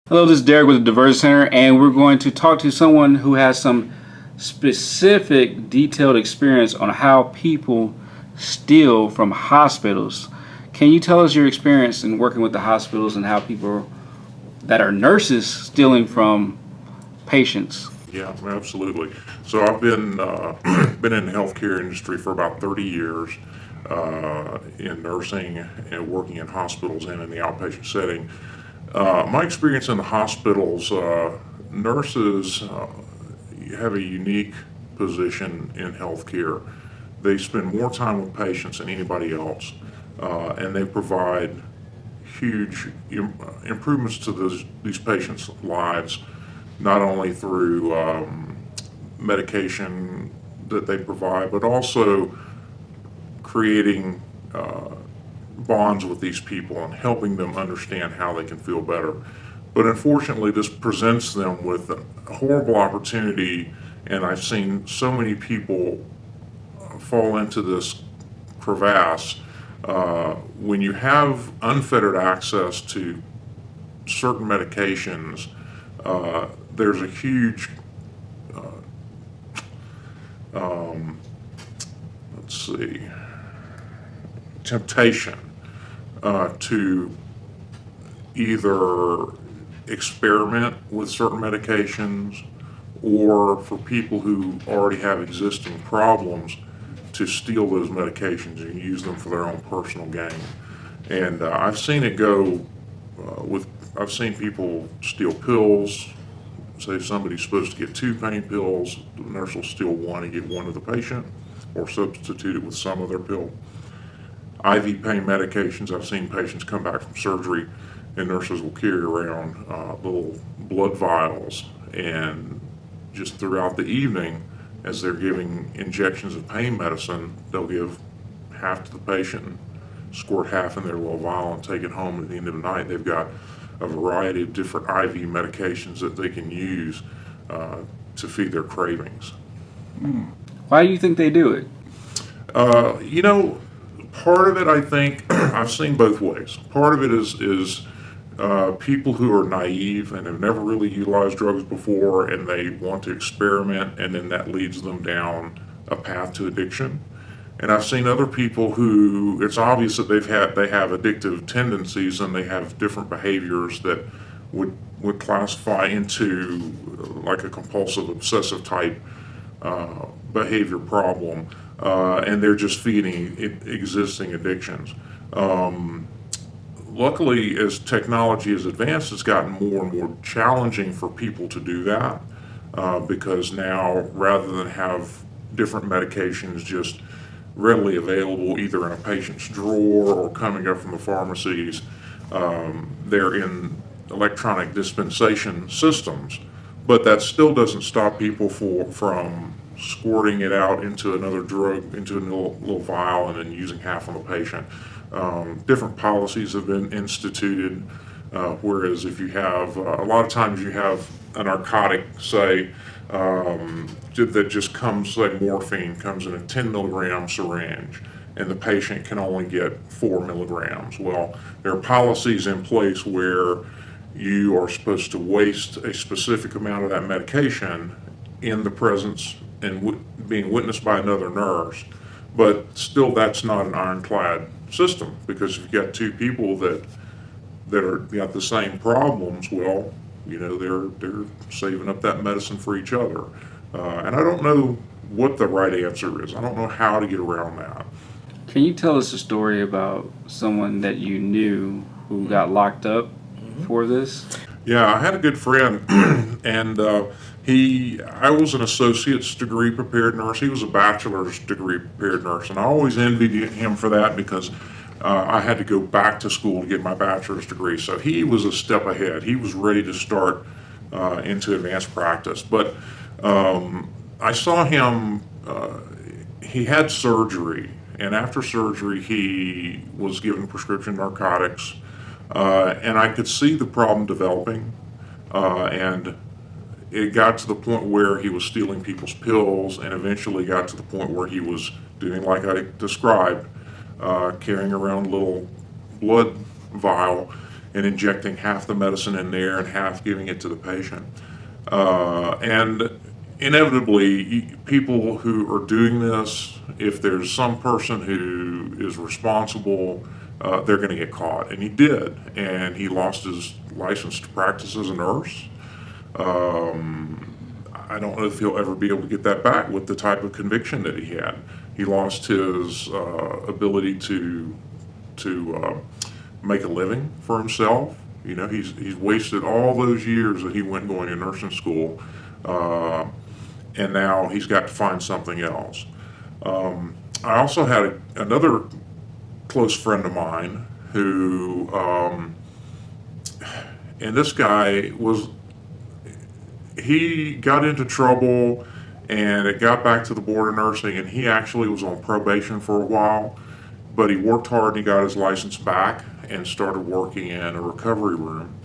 Hello, this is Derek with the Diversion Center, and we're going to talk to someone who has some specific, detailed experience on how people steal from hospitals. Can you tell us your experience in working with the hospitals and how people that are nurses stealing from patients? Yeah, absolutely. So I've been been in the healthcare industry for about 30 years, in nursing and working in hospitals and in the outpatient setting. My experience in the hospitals, nurses have a unique position in healthcare. They spend more time with patients than anybody else, and they provide huge improvements to these patients' lives, not only through medication that they provide, but also creating bonds with these people and helping them understand how they can feel better. But unfortunately, this presents them with a horrible opportunity, and I've seen so many people fall into this crevasse. When you have unfettered access to certain medications, there's a huge temptation to either experiment with certain medications, or for people who already have existing problems to steal those medications and use them for their own personal gain. And I've seen it go I've seen people steal pills. Say if somebody's supposed to get 2 pain pills, the nurse will steal one and give one to the patient, or substitute it with some other pill. IV pain medications, I've seen patients come back from surgery and nurses will carry around little blood vials, and just throughout the evening, as they're giving injections of pain medicine, they'll give half to the patient, squirt half in their little vial, and take it home. At the end of the night, they've got a variety of different IV medications that they can use to feed their cravings. Why do you think they do it? Part of it, I think, I've seen both ways. Part of it is people who are naive and have never really utilized drugs before, and they want to experiment, and then that leads them down a path to addiction. And I've seen other people who it's obvious that they have addictive tendencies, and they have different behaviors that would classify into like a compulsive obsessive type behavior problem, and they're just feeding existing addictions. Luckily, as technology has advanced, it's gotten more and more challenging for people to do that, because now, rather than have different medications just readily available either in a patient's drawer or coming up from the pharmacies, they're in electronic dispensation systems. But that still doesn't stop people from squirting it out into another drug, into a little vial, and then using half on the patient. Different policies have been instituted, whereas if you have, a lot of times you have a narcotic, say, that just comes, like morphine, comes in a 10 milligram syringe, and the patient can only get 4 milligrams. Well, there are policies in place where you are supposed to waste a specific amount of that medication in the presence and being witnessed by another nurse, but still that's not an ironclad system, because if you've got 2 people that are got the same problems, well, they're saving up that medicine for each other, and I don't know what the right answer is. I don't know how to get around that. Can you tell us a story about someone that you knew who got locked up for this? Yeah, I had a good friend, and I was an associate's degree prepared nurse. He was a bachelor's degree prepared nurse, and I always envied him for that, because I had to go back to school to get my bachelor's degree. So he was a step ahead. He was ready to start into advanced practice. But I saw him, he had surgery, and after surgery he was given prescription narcotics, and I could see the problem developing, and it got to the point where he was stealing people's pills, and eventually got to the point where he was doing like I described, carrying around a little blood vial and injecting half the medicine in there and half giving it to the patient. And inevitably, people who are doing this, if there's some person who is responsible, they're going to get caught. And he did. And he lost his license to practice as a nurse. I don't know if he'll ever be able to get that back with the type of conviction that he had. He lost his ability to make a living for himself. You know, he's wasted all those years that he went going to nursing school, and now he's got to find something else. I also had another close friend of mine who, and this guy he got into trouble, and it got back to the board of nursing, and he actually was on probation for a while, but he worked hard and he got his license back and started working in a recovery room,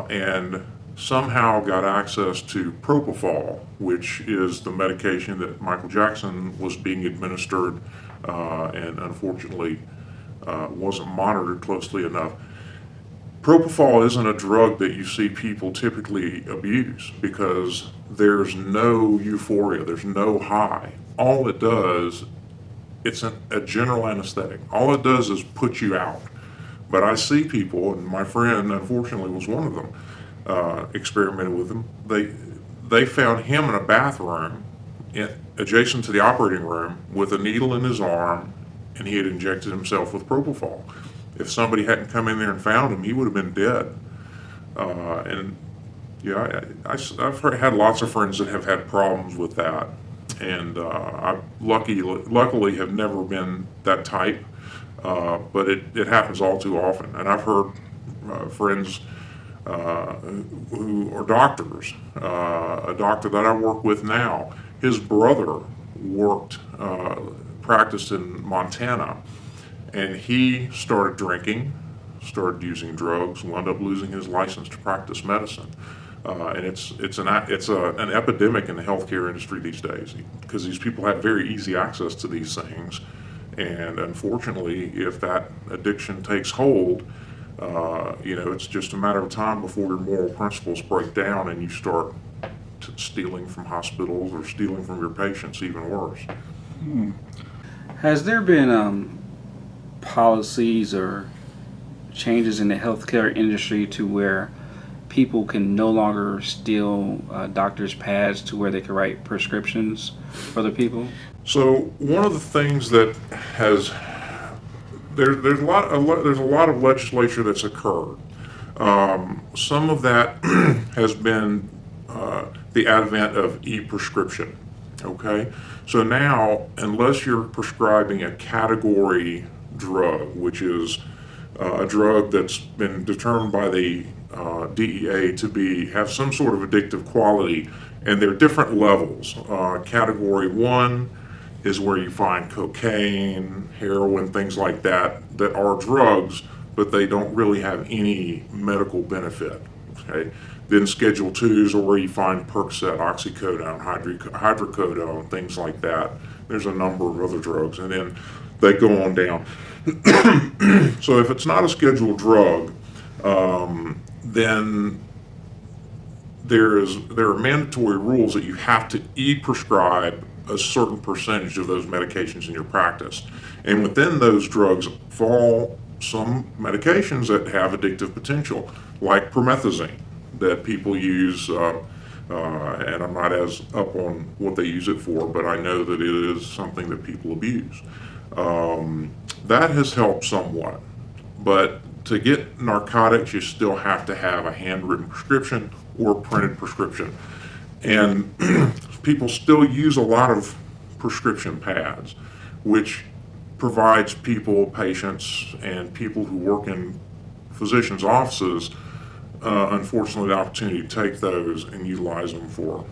and somehow got access to propofol, which is the medication that Michael Jackson was being administered, and unfortunately wasn't monitored closely enough. Propofol isn't a drug that you see people typically abuse because there's no euphoria, there's no high. All it does, it's a general anesthetic. All it does is put you out. But I see people, and my friend unfortunately was one of them, experimented with them. They found him in a bathroom adjacent to the operating room with a needle in his arm, and he had injected himself with propofol. If somebody hadn't come in there and found him, he would have been dead. And yeah, I've had lots of friends that have had problems with that, and I luckily have never been that type, but it happens all too often. And I've heard friends who are doctors. A doctor that I work with now, his brother practiced in Montana. And he started drinking, started using drugs, wound up losing his license to practice medicine. And it's an epidemic in the healthcare industry these days because these people have very easy access to these things. And unfortunately, if that addiction takes hold, it's just a matter of time before your moral principles break down and you start stealing from hospitals or stealing from your patients, even worse. Has there been policies or changes in the healthcare industry to where people can no longer steal doctors' pads to where they can write prescriptions for the people? So one of the things that there's a lot of legislation that's occurred. Some of that has been the advent of e-prescription. Okay, so now unless you're prescribing a category drug, which is a drug that's been determined by the DEA to have some sort of addictive quality, and there are different levels. Category 1 is where you find cocaine, heroin, things like that are drugs, but they don't really have any medical benefit. Okay. Then Schedule 2s are where you find Percocet, oxycodone, hydrocodone, things like that. There's a number of other drugs, and then they go on down. So if it's not a scheduled drug, then there are mandatory rules that you have to e-prescribe a certain percentage of those medications in your practice. And within those drugs fall some medications that have addictive potential, like promethazine, that people use, and I'm not as up on what they use it for, but I know that it is something that people abuse. That has helped somewhat, but to get narcotics, you still have to have a handwritten prescription or printed prescription. And people still use a lot of prescription pads, which provides patients, and people who work in physicians' offices, unfortunately, the opportunity to take those and utilize them for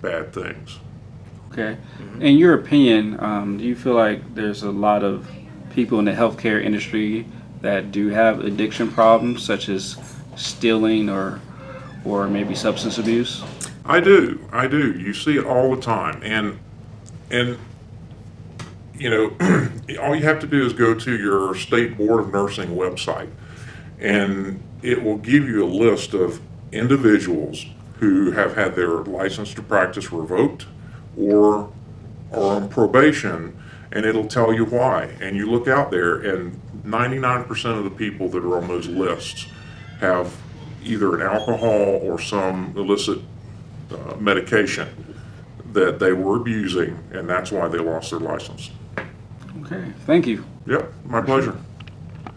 bad things. Okay. In your opinion, do you feel like there's a lot of people in the healthcare industry that do have addiction problems, such as stealing or maybe substance abuse? I do. You see it all the time, and you know, all you have to do is go to your state board of nursing website, and it will give you a list of individuals who have had their license to practice revoked or are on probation, and it'll tell you why. And you look out there, and 99% of the people that are on those lists have either an alcohol or some illicit medication that they were abusing, and that's why they lost their license. Okay, thank you. Yep, my pleasure.